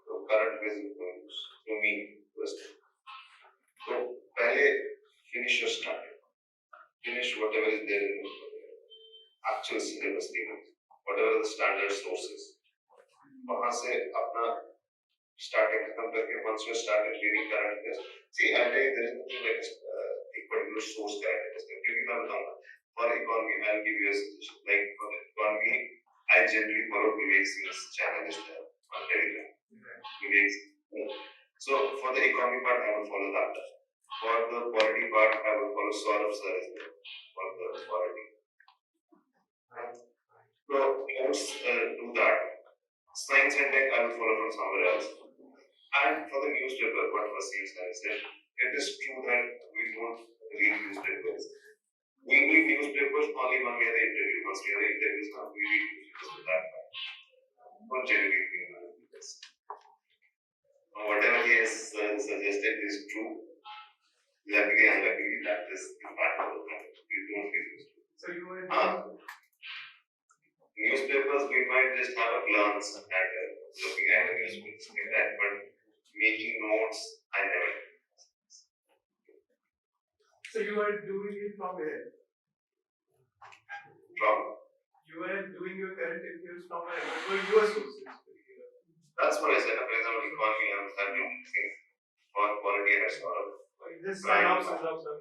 S1: So current affairs is going to me first. So पहले finish your starting. Finish whatever is there in the actual syllabus given, whatever the standard sources. वहाँ से अपना starting खत्म करके once you started reading current affairs, see I think there is nothing like a particular source current affairs. क्योंकि मैं बताऊँगा for economy I'll give you a suggestion. Like for the economy, I generally follow Vivek Singh's channel is there on Telegram. Vivek Singh. So for the economy part, I will follow that. For the polity part, I will follow Saurabh sir as well for the polity. So I would do that. Science and tech, I will follow from somewhere else. And for the newspaper, what Wasim sir said, it is true that we don't read newspapers. We read newspapers only when we are the interview. Once we are the interviews, we read newspapers at that time. Don't generally read newspapers. Whatever he has suggested is true. Luckily, unluckily, that is the part of the matter. We don't read newspapers.
S2: So you were
S1: newspapers, we might just have a glance at looking at the newspapers like that, but making notes, I never did.
S2: So you were doing it from where?
S1: From
S2: You were doing your current affairs from where? What were your sources?
S1: that's what I said. For example, economy, I'm having things for quality and sort of.
S2: Is this synopsis of some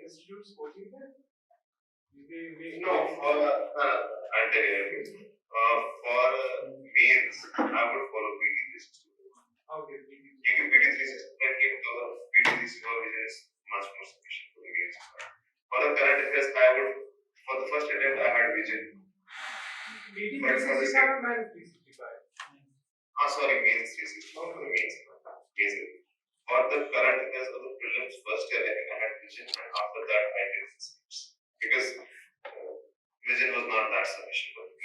S2: institutes coaching there?
S1: No, I'll tell you everything. For mains, I would follow PD360.
S2: Okay.
S1: PD360 can give to the PD360 which is much more sufficient for the mains. For the current affairs, I would, for the first attempt, I had vision. But for the second, sorry, mains 360 for the mains. For the current affairs of the prelims first year, I think I had vision, and after that, I did physics. Because vision was not that sufficient for me.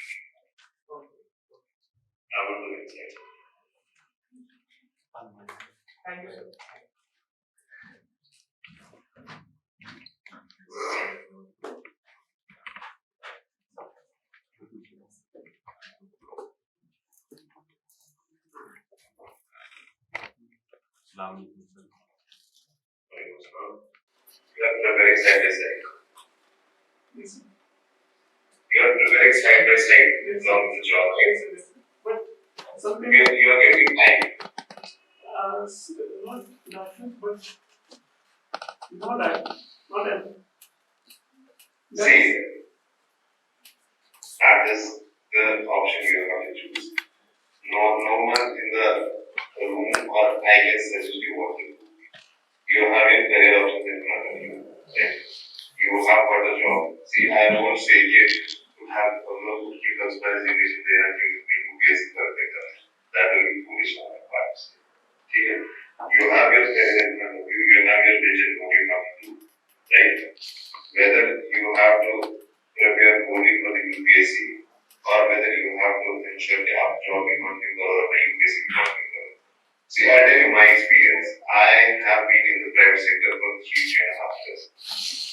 S1: I would do it like
S2: Thank you, sir.
S1: you are very excited, you are very excited from the job.
S2: But something
S1: You are getting time.
S2: not nothing, but not that.
S1: See, that is the option you have to choose. No one in the room or I can suggest you what to do. You have your career options in front of you. Right? You have got a job. See, I won't say it to have a lot of conspiracy there and you will be basic that will be foolish on my part. Okay? You have your career in front of you, you have your vision, what you have to do. Right? Whether you have to prepare only for the UPSC or whether you have to ensure the आप job in one thing or a UPSC job in the See, I'll tell you my experience. I have been in the private sector for 3.5 years.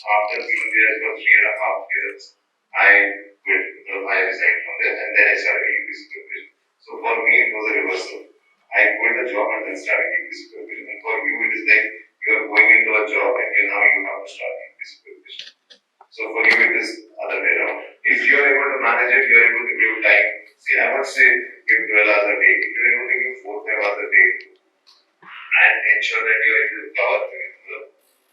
S1: After being there for 3.5 years, I quit. I resigned from there and then I started UPSC preparation. So for me, it was a reversal. I quit the job and then started UPSC preparation. And for you, it is like you are going into a job and now you have to start UPSC preparation. So for you, it is other way around. If you are able to manage it, you are able to give time. See, I would say give 12 hours a day. If you are able to give 4-5 hours a day and ensure that you are able to cover the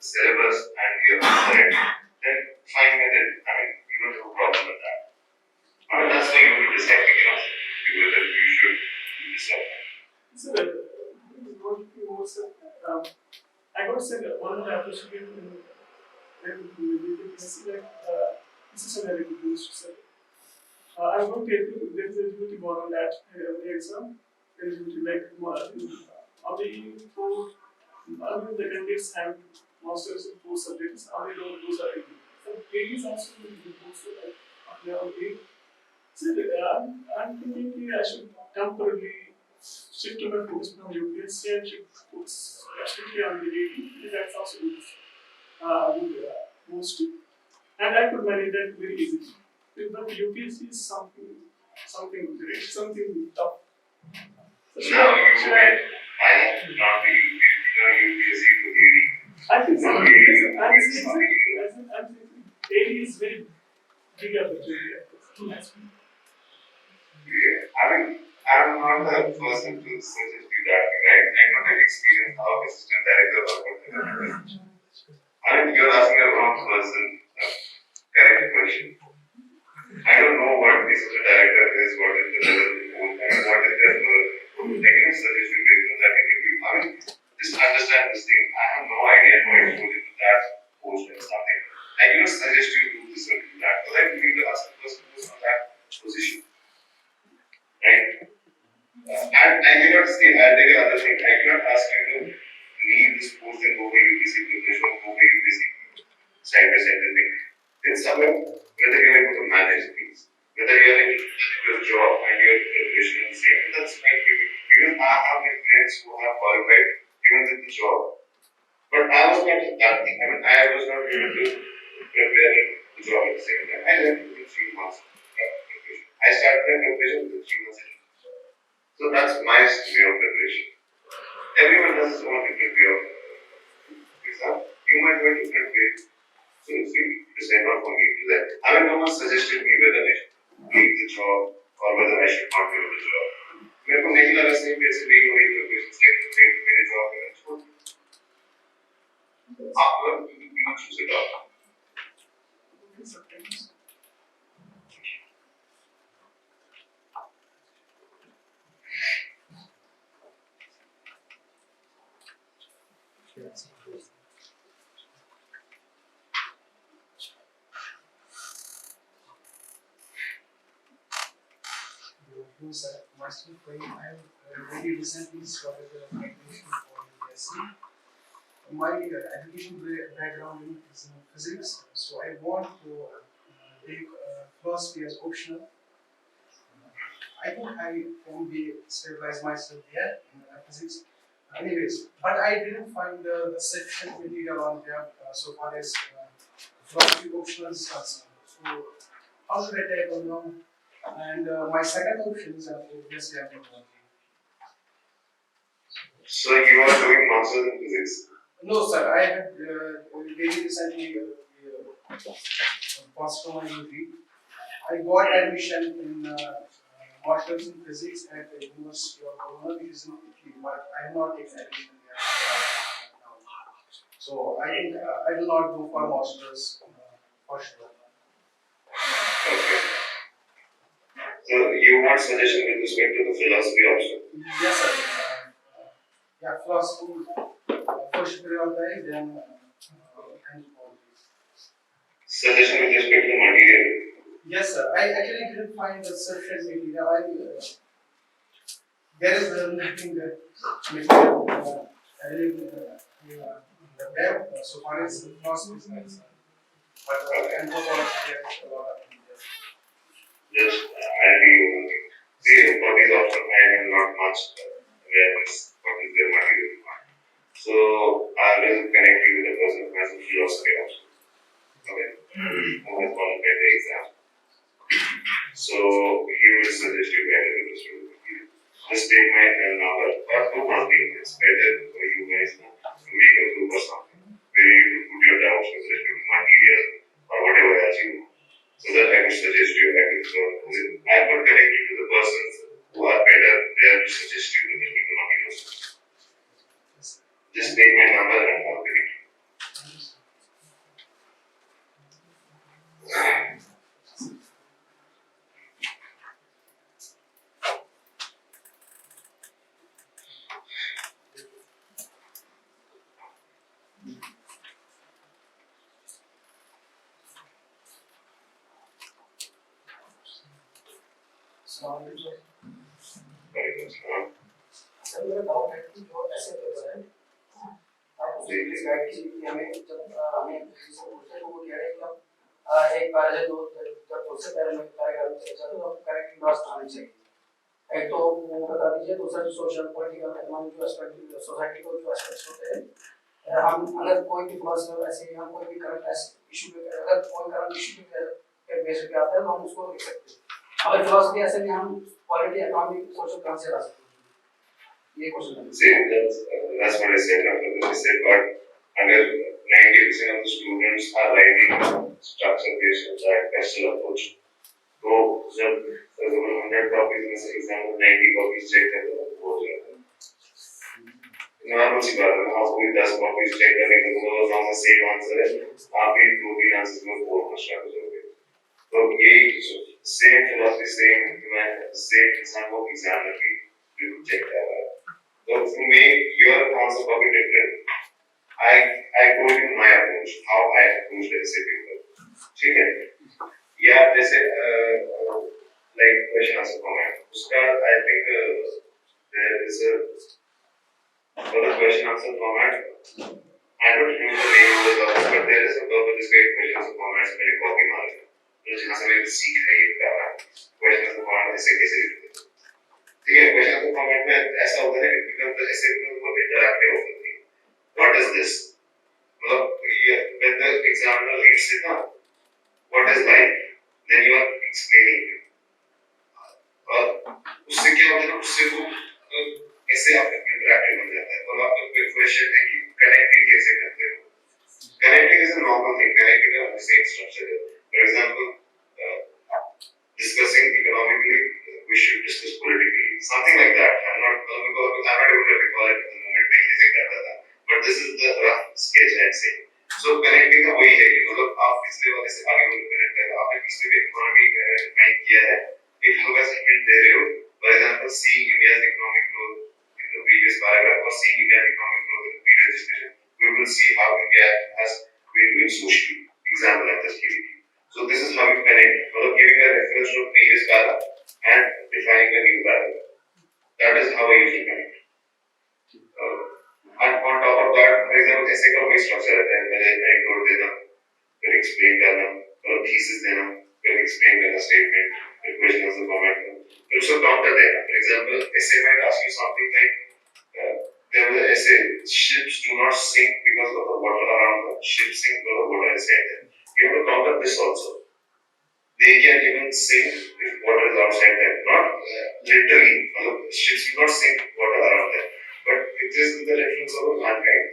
S1: syllabus and you are correct, then fine with it. I mean, you don't have a problem with that. I mean, that's why you will decide, whether you should decide.
S2: So, I got sent one of the application in this is an eligibility. I'm going to tell you there is eligibility more on that exam. Eligibility like the candidates have masters in 4 subjects. Only those are eligible. So ladies also will be also like their own age. So I'm thinking I should temporarily shift to my focus from UPSC and should focus absolutely on the lady. That's also most. And I could manage that very easily. But UPSC is something something tough.
S1: Now you went IAS not the UPSC to AD.
S2: I think so.
S1: Not AD, it's something.
S2: AD is very big opportunity.
S1: Yeah, I'm not the person to suggest you that, right? I don't have experience how assistant director or what. You're asking the wrong person. Correct question. I don't know what assistant director is, what is the level before, and what is their role. I can suggest you based on that. Just understand this thing. I have no idea how it goes into that post and something. I cannot suggest you do this or do that. Because I think you ask the person who's on that position. Right? And I cannot say, I'll tell you other thing. I cannot ask you to leave this post and go for UPC preparation, go for UPC side by side thing. It's about whether you're able to manage things, whether you're in your job and your preparation is the same. That's fine. Because I have my friends who have qualified even with the job. But I was not that thing. I was not able to prepare the job at the same time. I left within 3 months of preparation. I started my preparation within 3 months. So that's my way of preparation. Everyone has his own different way of exam. You might have a different way. So it's really decide not for me to that. No one suggested me whether I should leave the job or whether I should not leave the job. मेरे को नहीं लगा सही पैसे नहीं हो रही preparation state मेरे job में छोड़ आप लोग you choose it out.
S4: Sir, Master Play, I have very recently started my education for UPSC. My education background is in physics, so I want to take philosophy as optional. I think I can be stabilize myself there in physics. Anyways, but I didn't find the sufficient material on there so far as philosophy optional is concerned. So how should I tackle now? And my second option is obviously anthropology.
S1: So you are doing masters in physics?
S4: No, sir. I had very recently passed my degree. I got admission in masters in physics at the University of Bologna, which is in Italy, but I have not taken admission there now. So I think I will not go for masters for sure.
S1: Okay. So you want suggestion with respect to the philosophy option?
S4: Yes, sir. Yeah, philosophy first prioritize, then anthropology.
S1: Suggestion with respect to the material?
S4: Yes, sir. I actually didn't find the sufficient material. There is nothing that material available in the web so far as philosophy is concerned. But anthropology, there is a lot of material.
S1: Yes, I'll be one thing. See, for these options, I have not much awareness what is their material part. So I will connect you with the person who has a philosophy option. Okay? Who has qualified the exam. So he will suggest you better with this material. Just take my number or do one thing. It's better for you guys to make a group or something where you put your doubts with respect to material or whatever else you know. So that I could suggest you, I could connect you to the persons who are better there to suggest you with respect to materials. Just take my number and I'll connect you. Very good.
S7: Sir मेरा doubt है कि जो ऐसे paper है आप उसके लिए guide कीजिए कि हमें जब हमें किसी से पूछते तो वो कह रहे हैं कि हम एक बार जब उससे पहले में पैराग्राफ में चर्चा तो आपको करेक्ट इंडोर्स आनी चाहिए एक तो वो बता दीजिए दूसरा जो सोशल पॉलिटिकल इकोनॉमिक जो एस्पेक्ट सोसाइटी को जो एस्पेक्ट्स होते हैं हम अगर कोई भी फिलोसफर ऐसे हम कोई भी करंट इशू पे अगर कोई करंट इशू पे बेस पे आता है तो हम उसको लिख सकते हैं अगर फिलोसफी ऐसे में हम पॉलिटी इकोनॉमिक सोशल कहाँ से ला सकते हैं ये क्वेश्चन है
S1: See, that's what I said. I said, but अगर 90% of the students are writing structure based on that pastel approach, तो जब for example 100 copies में से exam में 90 copies check कर दो हो जाता है. नॉर्मल सी बात है. आप कोई 10 copies check करेंगे तो वो दोनों में same answer है. आप भी 2-3 answers में 4 क्वेश्चन कर दोगे. तो ये same philosophy same इंसान को exam में भी बिल्कुल check कर रहा है. So to make your concept a bit different, I told you my approach, how I approach the essay paper. ठीक है? या जैसे like question answer format. उसका I think there is a for the question answer format. I don't remember the name of the topic, but there is a topic this great question answer format मेरे copy मार के. तो जहाँ से मैं सीख रही हूँ करना. Question answer format ऐसे कैसे लिखते हैं? ठीक है, क्वेश्चन आंसर फॉर्मेट में ऐसा होता है कि बिकॉज़ द ऐसे में वो इंटरैक्टिव होती है. What is this? मतलब ये when the examiner reads it ना, what is life, then you are explaining it. और उससे क्या होता है ना, उससे वो ऐसे आप इंटरैक्टिव बन जाता है. और आपका कोई क्वेश्चन है कि कनेक्टिंग कैसे करते हो. Connecting is a normal thing. Connecting का सेम स्ट्रक्चर है. For example discussing economically, we should discuss politically. Something like that. I'm not able to recall it at the moment पहले से करता था. But this is the rough sketch I'd say. So connecting का वही है कि मतलब आप पिछले वाले से आगे बढ़ कनेक्ट कर. आपने पिछले में इकोनॉमी डिफाइन किया है. एक हल्का सा हिंट दे रहे हो. For example, seeing India's economic growth in the previous paragraph or seeing India's economic growth in the previous discussion, we will see how India has been doing socially. Example like this. So this is how you connect, giving a reference to a previous paragraph and defining a new paragraph. That is how I usually connect. And on top of that, for example, ऐसे का वही structure रहता है. पहले anecdote देना, फिर explain करना, फिर thesis देना, फिर explain करना statement, फिर question answer format करना, फिर उसको counter देना. For example, essay might ask you something like, there was an essay, ships do not sink because of the water around them. Ships sink because of water inside them. You have to counter this also. They can even sink if water is outside them. Not literally, ships do not sink water around them. But it is the reference of mankind.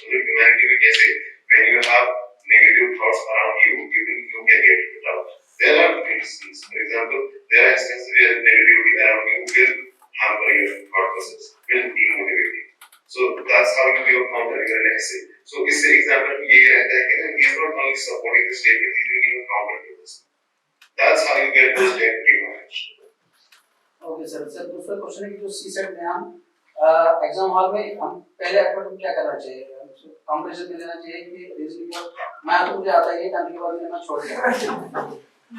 S1: Humanity में कैसे, when you have negative thoughts around you, even you can get it out. There are instances, for example, there are instances where negativity around you will hamper your thought process, will demotivate you. So that's how you give a counter in an essay. So इससे example ये रहता है कि he is not only supporting the statement, he is giving a counter to this. That's how you get this pretty much.
S7: Okay sir. Sir दूसरा question है कि जो सी set में हम एग्जाम हॉल में हम पहले एफर्ट में क्या करना चाहिए? कॉम्पिटिशन में लेना चाहिए कि रीजनिंग और मैथ तो मुझे आता ही है, करने के बाद मैंने छोड़ दिया.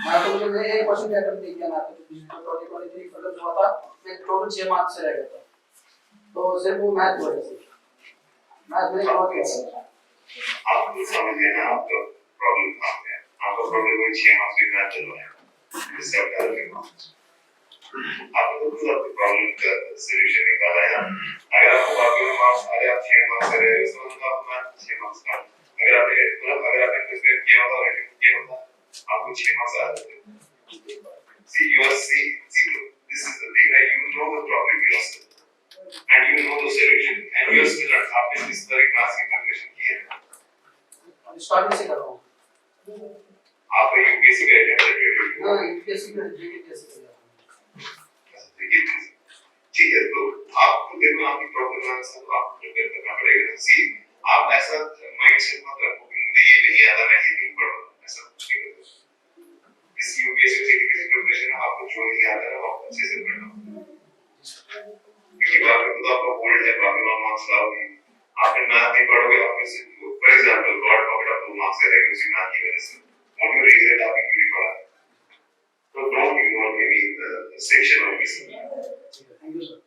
S7: मैं तो मुझे एक क्वेश्चन अटेम्प्ट नहीं किया ना, तो 2023 मतलब जो था मैं टोटल 6 मार्क्स से रह गया था. तो सिर्फ वो मैथ वजह से मैथ में बहुत किया.
S1: आप समझ लेना आपका प्रॉब्लम कहाँ पे है. आपका प्रॉब्लम कोई 6 मार्क्स में मैथ चल रहा है. इससे आप क्या करेंगे? आपको तो खुद आपके प्रॉब्लम का सॉल्यूशन निकालना है ना. अगर आपको बाकी मार्क्स अगर आप 6 मार्क्स से रहे हो तो मतलब आप मैथ 6 मार्क्स का अगर आपने प्रिपेयर किया होता और किया होता आपको 6 मार्क्स आ जाते. See, this is the thing, right? You know the problem yourself. And you know the solution, and you are still not happy with this very class की preparation की है.
S7: स्टार्टिंग से कर रहा हूँ.
S1: आप यूपीएससी का एग्जाम दे रहे हो.
S7: हाँ, यूपीएससी का जेकेएस कर रहा हूँ.
S1: ठीक है, तो आपको दिन में आपकी प्रॉब्लम आंसर तो आपको प्रिपेयर करना पड़ेगा. सी, आप ऐसा माइंडसेट मत रखो कि मुझे ये नहीं आता, मैं ये नहीं पढ़ूंगा. ऐसा कुछ नहीं करो. इस यूपीएससी जेकेएस प्रिपरेशन में आपको जो नहीं आता है आप अच्छे से पढ़ना. क्योंकि बाकी तो आपका बोर्ड है, बाकी मार्क्स लाओगे. आप मैथ नहीं पढ़ोगे, आप फिर से फॉर एग्जांपल गॉड पॉकेट आप 2 मार्क्स से रहेंगे उसी मैथ की वजह से. व्हाट यू रिग्रेट आपने क्यों नहीं पढ़ा? तो don't ignore any section of this.
S7: Thank you sir.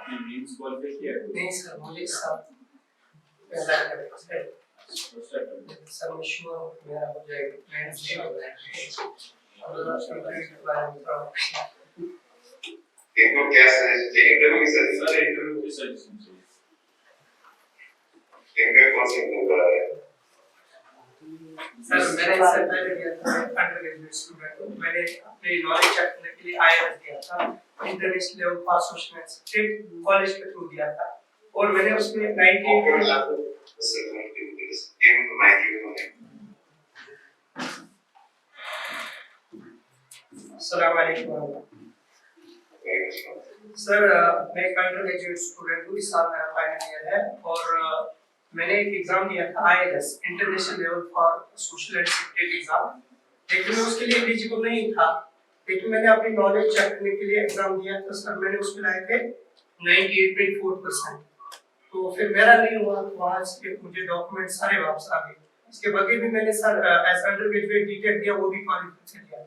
S7: नहीं सर मुझे सब पहला है सर मैं श्योर हूँ कि मेरा हो जाएगा मैंने नहीं हो जाएगा और इंटरव्यू के बारे में थोड़ा
S1: इनको क्या सजेशन चाहिए इंटरव्यू की सजेशन इनका कौन सा इंटरव्यू है
S7: सर मैंने इससे पहले दिया था अंडर ग्रेजुएट स्टूडेंट को मैंने अपनी नॉलेज चेक करने के लिए IAS दिया था international level for social state college के थ्रू दिया था और मैंने उसमें 98 अस्सलाम वालेकुम सर मैं एक अंडर ग्रेजुएट स्टूडेंट हूँ इस साल मेरा फाइनल ईयर है और मैंने एक एग्जाम दिया था IAS international level for social and secretary exam लेकिन मैं उसके लिए एलिजिबल नहीं था लेकिन मैंने अपनी नॉलेज चेक करने के लिए एग्जाम दिया तो सर मैंने उसमें लाए थे 98.4% तो फिर मेरा नहीं हुआ तो वहाँ से मुझे डॉक्यूमेंट सारे वापस आ गए इसके बगैर भी मैंने sir as undergraduate BTech दिया वो भी क्वालिफाई किया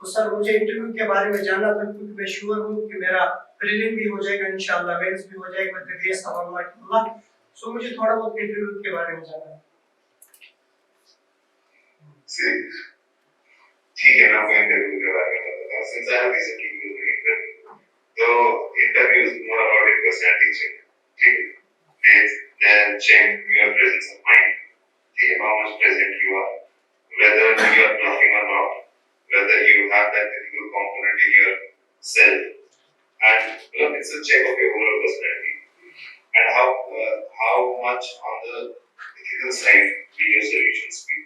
S7: तो सर मुझे इंटरव्यू के बारे में जानना था क्योंकि मैं श्योर हूँ कि मेरा प्रीलिम भी हो जाएगा इंशाल्लाह मेंस भी हो जाएगा विद द ग्रेस ऑफ अल्लाह सो मुझे थोड़ा बहुत इंटरव्यू के बारे में जानना है
S1: ठीक है मैं आपको इंटरव्यू के बारे में बताता हूँ since I have recently given interview तो interview is more about your personality check ठीक they check your presence of mind ठीक है how much present you are whether you are bluffing or not whether you have that ethical component in yourself and it's a check of your overall personality and how much on the ethical side will your solutions be.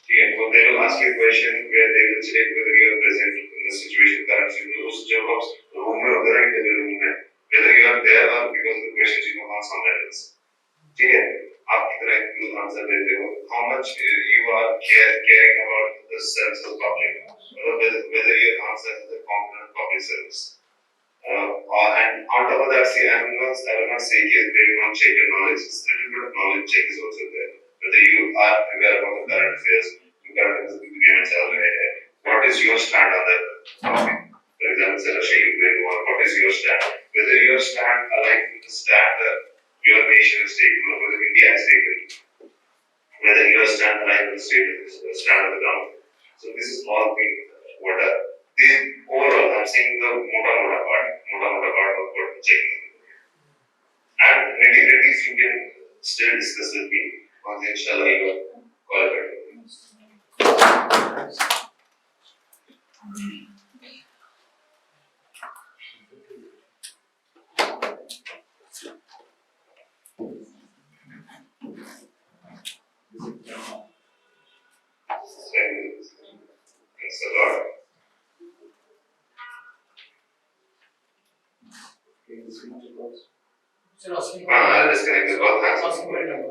S1: Okay, well, they will ask you a question where they will check whether you are present in the situation currently. उस जवाब room में होगा नहीं तो room में whether you are there or because the questions you know somewhere else. ठीक है आप कितना ethical answer देते हो how much you are caring about the service of public whether your answer is a component public service. And on top of that, see, I will not say that they will not check your knowledge. A little bit of knowledge check is also there. Whether you are aware about the current affairs, the current events चल रहे हैं. What is your stand on that topic? For example, sir, what is your stand? Whether your stand aligns with the stand that your nation is taking, or whether India has taken, whether your stand aligns with the stand of the government. So this is all things what are the overall. I'm saying the mota part of what the checking. And nitty-gritties you can still discuss with me once inshallah you call it. Thanks a lot.
S7: चलो
S1: I'll disconnect the call. Thanks.
S7: अस्सी minute